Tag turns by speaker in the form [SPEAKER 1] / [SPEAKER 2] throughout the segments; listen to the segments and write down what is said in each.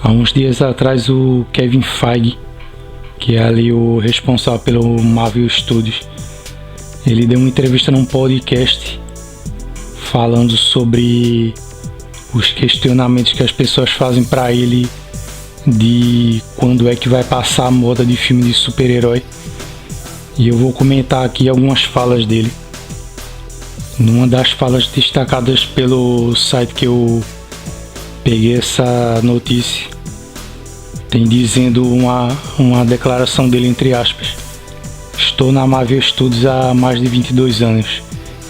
[SPEAKER 1] Há uns dias atrás o Kevin Feige, que é ali o responsável pelo Marvel Studios, ele deu uma entrevista num podcast falando sobre os questionamentos que as pessoas fazem para ele de quando é que vai passar a moda de filme de super-herói. E eu vou comentar aqui algumas falas dele. Numa das falas destacadas pelo site que eu peguei essa notícia, tem dizendo uma declaração dele, entre aspas: estou na Marvel Studios há mais de 22 anos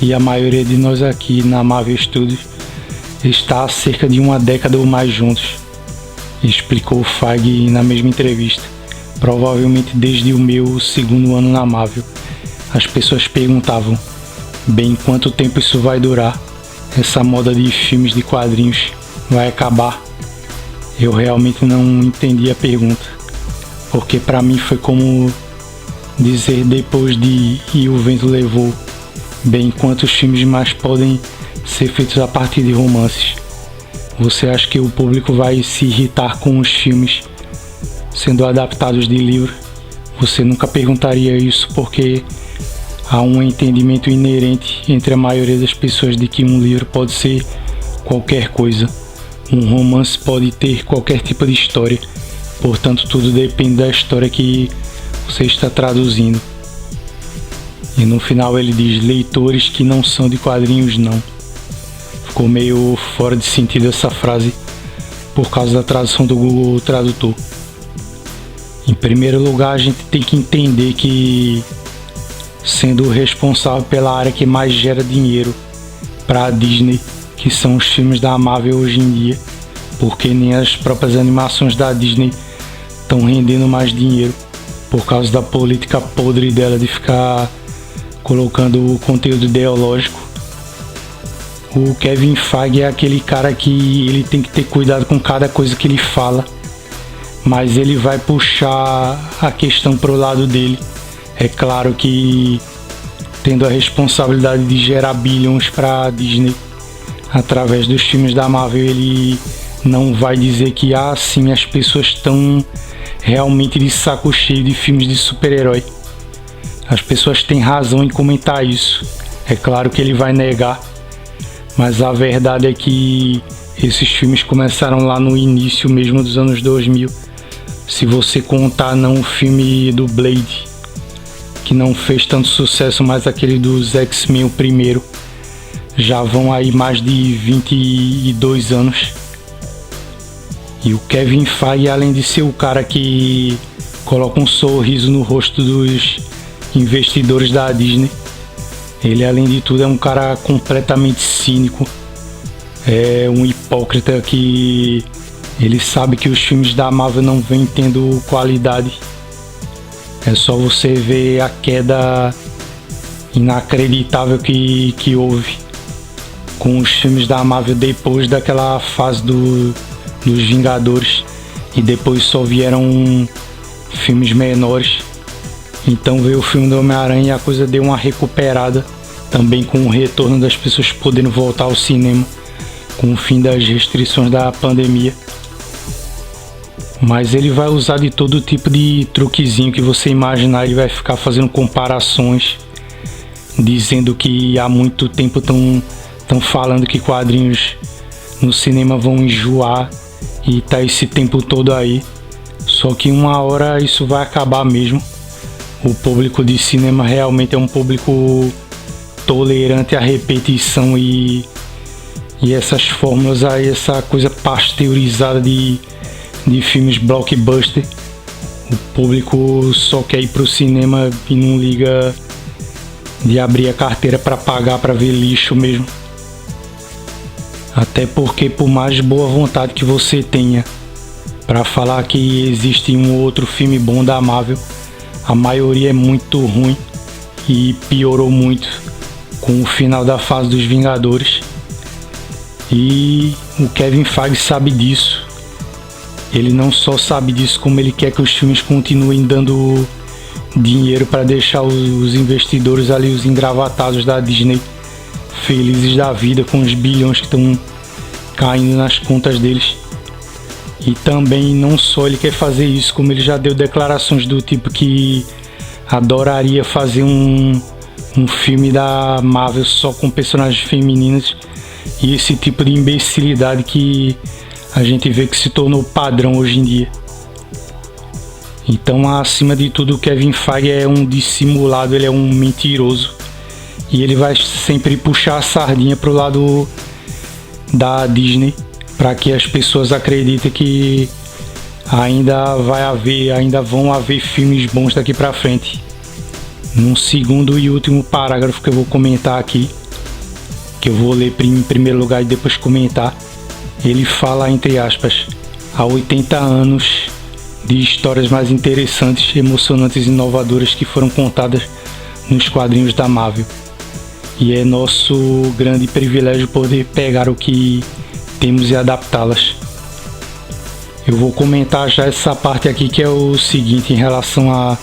[SPEAKER 1] e a maioria de nós aqui na Marvel Studios está há cerca de uma década ou mais juntos, explicou Feige na mesma entrevista. Provavelmente desde o meu segundo ano na Marvel. As pessoas perguntavam: bem, quanto tempo isso vai durar? Essa moda de filmes de quadrinhos vai acabar? Eu realmente não entendi a pergunta, porque para mim foi como dizer depois de E o Vento Levou: bem, quantos filmes mais podem ser feitos a partir de romances? Você acha que o público vai se irritar com os filmes sendo adaptados de livro? Você nunca perguntaria isso, porque há um entendimento inerente entre a maioria das pessoas de que um livro pode ser qualquer coisa. Um romance pode ter qualquer tipo de história, portanto tudo depende da história que você está traduzindo. E no final ele diz: leitores que não são de quadrinhos não. Ficou meio fora de sentido essa frase por causa da tradução do Google Tradutor. Em primeiro lugar, a gente tem que entender que, sendo o responsável pela área que mais gera dinheiro para a Disney, que são os filmes da Marvel hoje em dia, porque nem as próprias animações da Disney estão rendendo mais dinheiro por causa da política podre dela de ficar colocando o conteúdo ideológico. O Kevin Feige é aquele cara que ele tem que ter cuidado com cada coisa que ele fala, mas ele vai puxar a questão pro lado dele. É claro que, tendo a responsabilidade de gerar bilhões para a Disney através dos filmes da Marvel, ele não vai dizer que sim, as pessoas estão realmente de saco cheio de filmes de super-herói. As pessoas têm razão em comentar isso. É claro que ele vai negar, mas a verdade é que esses filmes começaram lá no início mesmo dos anos 2000. Se você contar não o filme do Blade, que não fez tanto sucesso, mas aquele dos X-Men, o primeiro, já vão aí mais de 22 anos. E o Kevin Feige, além de ser o cara que coloca um sorriso no rosto dos investidores da Disney, ele, além de tudo, é um cara completamente cínico, é um hipócrita que ele sabe que os filmes da Marvel não vêm tendo qualidade. É só você ver a queda inacreditável que houve com os filmes da Marvel depois daquela fase dos Vingadores, e depois só vieram filmes menores. Então veio o filme do Homem-Aranha e a coisa deu uma recuperada, também com o retorno das pessoas podendo voltar ao cinema com o fim das restrições da pandemia. Mas ele vai usar de todo tipo de truquezinho que você imaginar. Ele vai ficar fazendo comparações, dizendo que há muito tempo estão falando que quadrinhos no cinema vão enjoar, e tá esse tempo todo aí. Só que uma hora isso vai acabar mesmo. O público de cinema realmente é um público tolerante à repetição e essas fórmulas aí, essa coisa pasteurizada de filmes blockbuster. O público só quer ir pro cinema e não liga de abrir a carteira para pagar para ver lixo mesmo. Até porque, por mais boa vontade que você tenha para falar que existe um outro filme bom da Marvel, a maioria é muito ruim e piorou muito com o final da fase dos Vingadores. E o Kevin Feige sabe disso. Ele não só sabe disso, como ele quer que os filmes continuem dando dinheiro para deixar os investidores ali, os engravatados da Disney, felizes da vida com os bilhões que estão caindo nas contas deles. E também não só ele quer fazer isso, como ele já deu declarações do tipo que adoraria fazer um filme da Marvel só com personagens femininas, e esse tipo de imbecilidade que a gente vê que se tornou padrão hoje em dia. Então, acima de tudo, o Kevin Feige é um dissimulado, ele é um mentiroso, e ele vai sempre puxar a sardinha pro lado da Disney para que as pessoas acreditem que ainda vão haver filmes bons daqui para frente. Num segundo e último parágrafo que eu vou comentar aqui, que eu vou ler em primeiro lugar e depois comentar, ele fala, entre aspas, há 80 anos de histórias mais interessantes, emocionantes e inovadoras que foram contadas nos quadrinhos da Marvel. E é nosso grande privilégio poder pegar o que temos e adaptá-las. Eu vou comentar já essa parte aqui, que é o seguinte, em relação a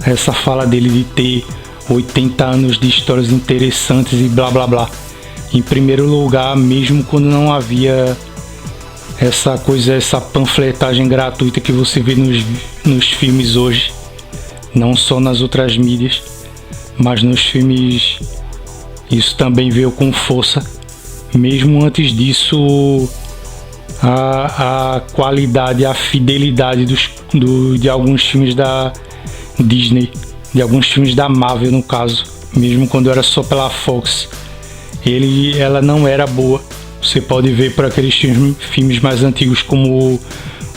[SPEAKER 1] essa fala dele de ter 80 anos de histórias interessantes e blá blá blá. Em primeiro lugar, mesmo quando não havia essa panfletagem gratuita que você vê nos filmes hoje, não só nas outras mídias, mas nos filmes isso também veio com força. Mesmo antes disso, a qualidade, a fidelidade de alguns filmes da Disney, de alguns filmes da Marvel no caso, mesmo quando era só pela Fox, ela não era boa. Você pode ver por aqueles filmes mais antigos, como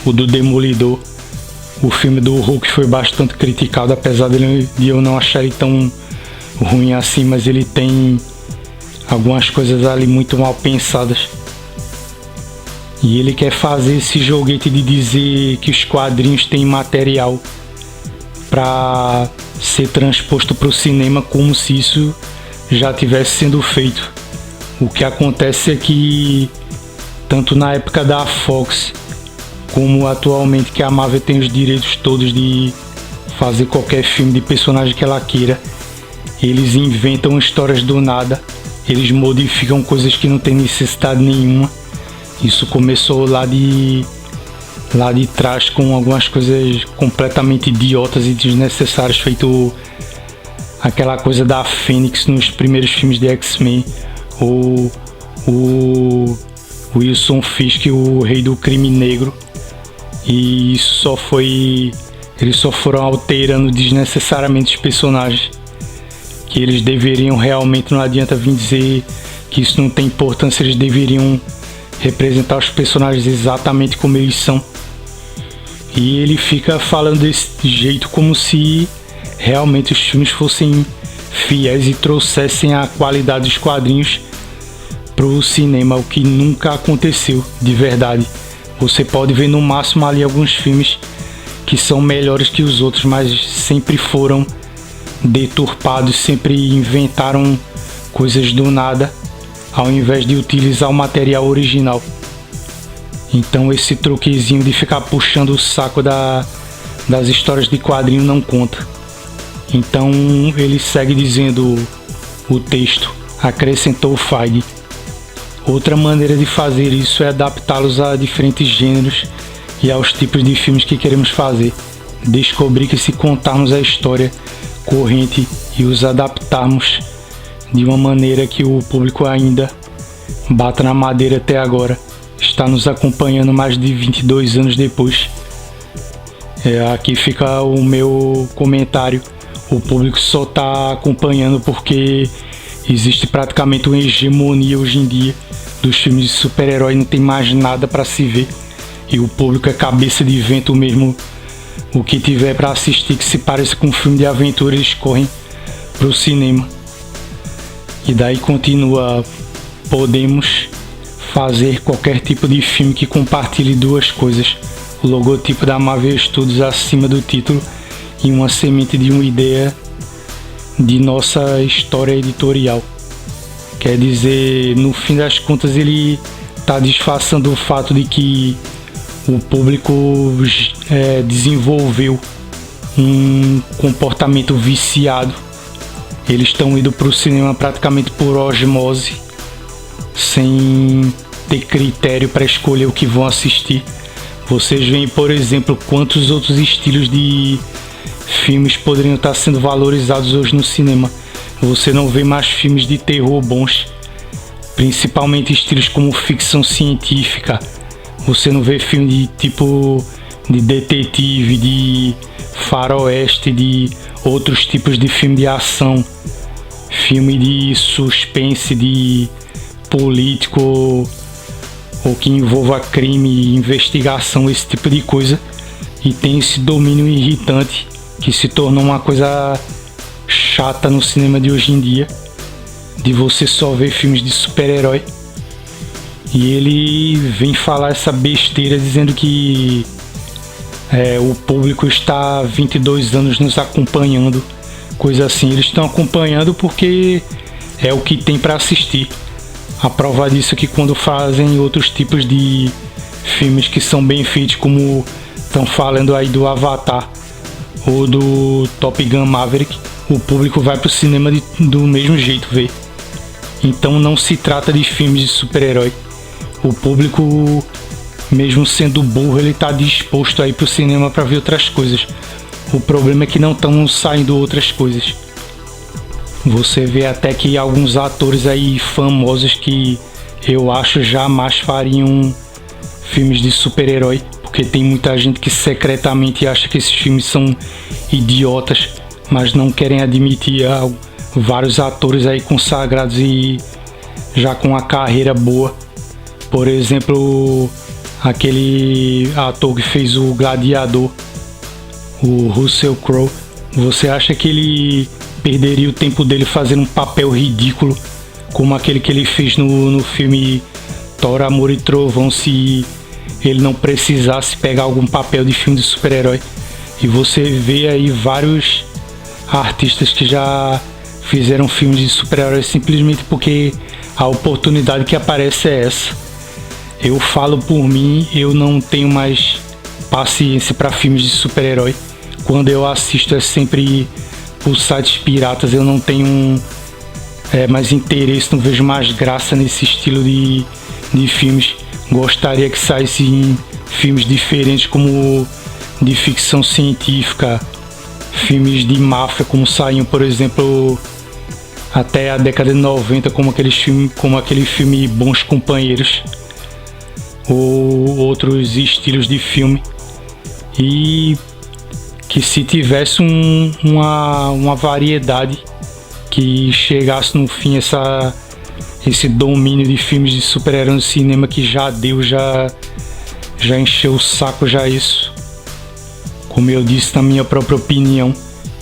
[SPEAKER 1] o do Demolidor. O filme do Hulk foi bastante criticado, apesar de eu não achar ele tão ruim assim, mas ele tem algumas coisas ali muito mal pensadas. E ele quer fazer esse joguete de dizer que os quadrinhos têm material para ser transposto para o cinema, como se isso já tivesse sendo feito. O que acontece é que, tanto na época da Fox, como atualmente que a Marvel tem os direitos todos de fazer qualquer filme de personagem que ela queira, eles inventam histórias do nada, eles modificam coisas que não tem necessidade nenhuma. Isso começou lá de trás, com algumas coisas completamente idiotas e desnecessárias, feito aquela coisa da Fênix nos primeiros filmes de X-Men, ou o Wilson Fisk, o rei do crime negro, e isso eles só foram alterando desnecessariamente os personagens, que eles deveriam realmente, não adianta vir dizer que isso não tem importância, eles deveriam representar os personagens exatamente como eles são. E ele fica falando desse jeito como se realmente os filmes fossem fiéis e trouxessem a qualidade dos quadrinhos pro cinema, o que nunca aconteceu de verdade. Você pode ver no máximo ali alguns filmes que são melhores que os outros, mas sempre foram deturpados, sempre inventaram coisas do nada, ao invés de utilizar o material original. Então esse truquezinho de ficar puxando o saco das histórias de quadrinho não conta. Então ele segue dizendo o texto, acrescentou Feige. Outra maneira de fazer isso é adaptá-los a diferentes gêneros e aos tipos de filmes que queremos fazer. Descobri que se contarmos a história corrente e os adaptarmos de uma maneira que o público ainda bata na madeira até agora, está nos acompanhando mais de 22 anos depois. Aqui fica o meu comentário. O público só está acompanhando porque existe praticamente uma hegemonia hoje em dia dos filmes de super-herói, não tem mais nada para se ver, e o público é cabeça de vento mesmo. O que tiver para assistir que se pareça com um filme de aventura, eles correm pro cinema. E daí continua: podemos fazer qualquer tipo de filme que compartilhe duas coisas: o logotipo da Marvel Studios acima do título e uma semente de uma ideia de nossa história editorial. Quer dizer, no fim das contas, ele está disfarçando o fato de que o público desenvolveu um comportamento viciado. Eles estão indo para o cinema praticamente por osmose, sem ter critério para escolher o que vão assistir. Vocês veem, por exemplo, quantos outros estilos de filmes poderiam estar sendo valorizados hoje no cinema. Você não vê mais filmes de terror bons, principalmente estilos como ficção científica. Você não vê filme de tipo de detetive, de faroeste, de outros tipos de filme de ação, filme de suspense, de político ou que envolva crime, investigação, esse tipo de coisa. E tem esse domínio irritante que se tornou uma coisa chata no cinema de hoje em dia, de você só ver filmes de super-herói. E ele vem falar essa besteira dizendo que o público está há 22 anos nos acompanhando, coisa assim. Eles estão acompanhando porque é o que tem para assistir. A prova disso é que quando fazem outros tipos de filmes que são bem feitos, como estão falando aí do Avatar ou do Top Gun Maverick, o público vai pro cinema do mesmo jeito ver. Então não se trata de filmes de super-herói. O público, mesmo sendo burro, ele tá disposto a ir pro cinema para ver outras coisas. O problema é que não estão saindo outras coisas. Você vê até que alguns atores aí famosos que eu acho jamais fariam filmes de super-herói, porque tem muita gente que secretamente acha que esses filmes são idiotas, mas não querem admitir. Vários atores aí consagrados e já com a carreira boa. Por exemplo, aquele ator que fez o Gladiador, o Russell Crowe. Você acha que ele perderia o tempo dele fazendo um papel ridículo como aquele que ele fez no filme Thor, Amor e Trovão, se ele não precisasse pegar algum papel de filme de super-herói? E você vê aí vários artistas que já fizeram filmes de super-herói simplesmente porque a oportunidade que aparece é essa. Eu falo por mim, eu não tenho mais paciência para filmes de super-herói. Quando eu assisto é sempre por sites piratas. Eu não tenho mais interesse, não vejo mais graça nesse estilo de filmes. Gostaria que saíssem filmes diferentes, como de ficção científica, filmes de máfia, como saíam, por exemplo, até a década de 90, como aquele filme Bons Companheiros, ou outros estilos de filme. E que se tivesse uma variedade, que chegasse no fim esse domínio de filmes de super-herói no cinema que já deu, já encheu o saco já isso. Como eu disse, na minha própria opinião,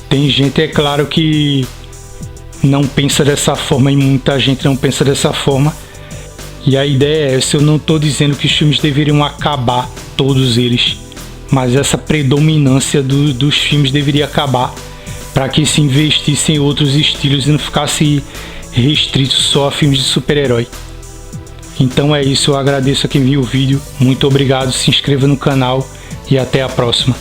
[SPEAKER 1] tem gente, é claro, que não pensa dessa forma, e muita gente não pensa dessa forma. E a ideia é essa. Eu não estou dizendo que os filmes deveriam acabar, todos eles, mas essa predominância dos filmes deveria acabar, para que se investisse em outros estilos e não ficasse restrito só a filmes de super-herói. Então é isso, eu agradeço a quem viu o vídeo, muito obrigado, se inscreva no canal e até a próxima.